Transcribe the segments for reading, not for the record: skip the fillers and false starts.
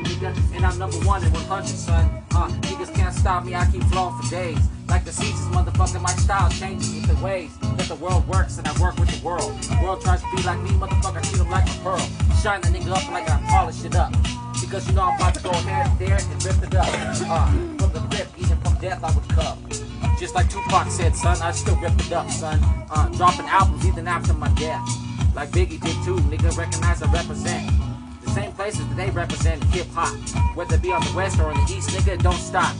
through, nigga, and I'm number 1 in 100, son. Niggas can't stop me, I keep flowing for days. Like the seasons, motherfucker, my style changes with the ways that the world works, and I work with the world. The world tries to be like me, motherfucker, I treat them like a pearl. Shine the nigga up like I polish it up. Because you know I'm about to go ahead there and rip it up. From the rip, even from death I would come. Just like Tupac said, son, I still rip it up, son. Dropping albums even after my death. Like Biggie did too, nigga, recognize I represent. The same places that they represent hip-hop. Whether it be on the west or in the east, nigga, don't stop.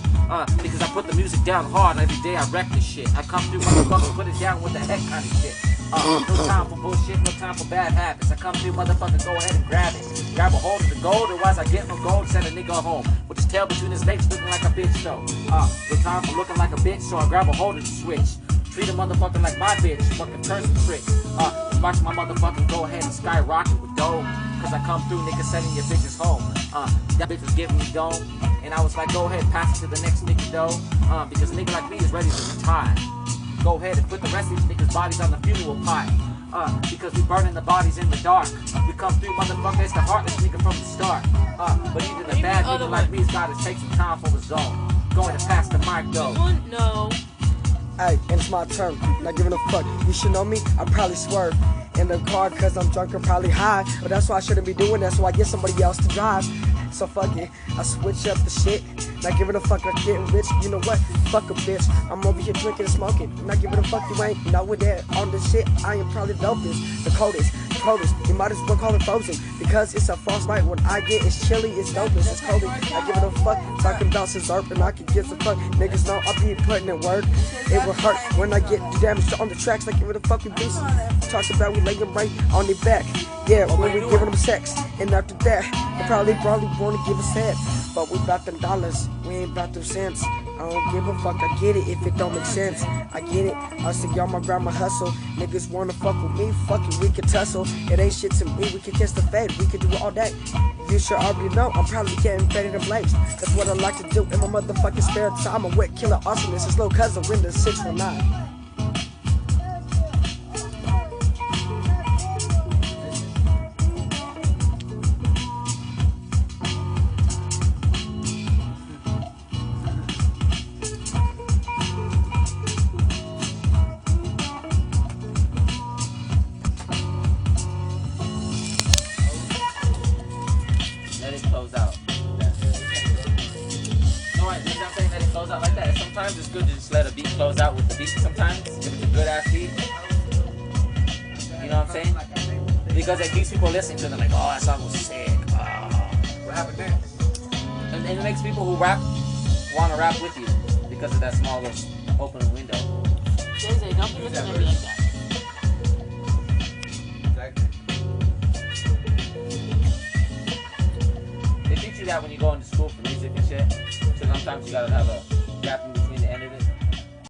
Because I put the music down hard, and every day I wreck this shit. I come through, motherfucker, put it down with the heck kind of shit. No time for bullshit, no time for bad habits. I come through, motherfucker, go ahead and grab it. Grab a hold of the gold, otherwise I get no gold, send a nigga home. With his tail between his legs looking like a bitch, though. No time for looking like a bitch, so I grab a hold of the switch. Treat a motherfucker like my bitch, fucking cursing tricks. Watch my motherfucker go ahead and skyrocket with dough. Cause I come through, nigga, sending your bitches home. That bitch was giving me dome. And I was like, go ahead, pass it to the next nigga, though. Because a nigga like me is ready to retire. Go ahead and put the rest of these niggas' bodies on the funeral pile. Because we burning the bodies in the dark. We come through, motherfucker, it's the heartless nigga from the start. But even a bad nigga like me's gotta take some time for his own. Going to pass the mic, though. No. Hey, and it's my turn, not giving a fuck. You should know me, I probably swerve in the car cause I'm drunk or probably high. But that's why I shouldn't be doing that, so I get somebody else to drive. So fuck it, I switch up the shit. Not giving a fuck, I'm getting rich. You know what? Fuck a bitch. I'm over here drinking and smoking. Not giving a fuck, you ain't know with that on the shit. I am probably the dopest, the coldest, the coldest. You might as well call it frozen because it's a false light. When I get it's chilly, it's dopest, it's cold. Not giving a fuck. Talking about scissor and I can give a fuck. Niggas know I be putting in work. It will hurt when I get damaged on the tracks. Not giving a fuck with beasts. Talk about we lay them right on their back. Yeah, when we giving them sex. And after that, they probably wanna give us head. But we about them dollars, we ain't about them cents. I don't give a fuck, I get it if it don't make sense. I get it, I say y'all my grandma hustle. Niggas wanna fuck with me, fuck it, we can tussle. It ain't shit to me, we can kiss the fed, we can do all that. You sure already know, I'm probably getting better than blazed. That's what I like to do in my motherfucking spare time. I'm a wet killer awesomeness, it's low cousin, win the 619. Close out. No, I'm saying let it close out like that. Sometimes it's good to just let a beat close out with the beat. Sometimes if it's a good ass beat, you know what I'm saying? Because it keeps people listening to them like, oh, that song was sick. What happened next? And it makes people who rap want to rap with you because of that small little open window. JJ, don't be listening to me like that. They teach you that when you go into school for music and shit. So sometimes you gotta have a gap in between the end of it.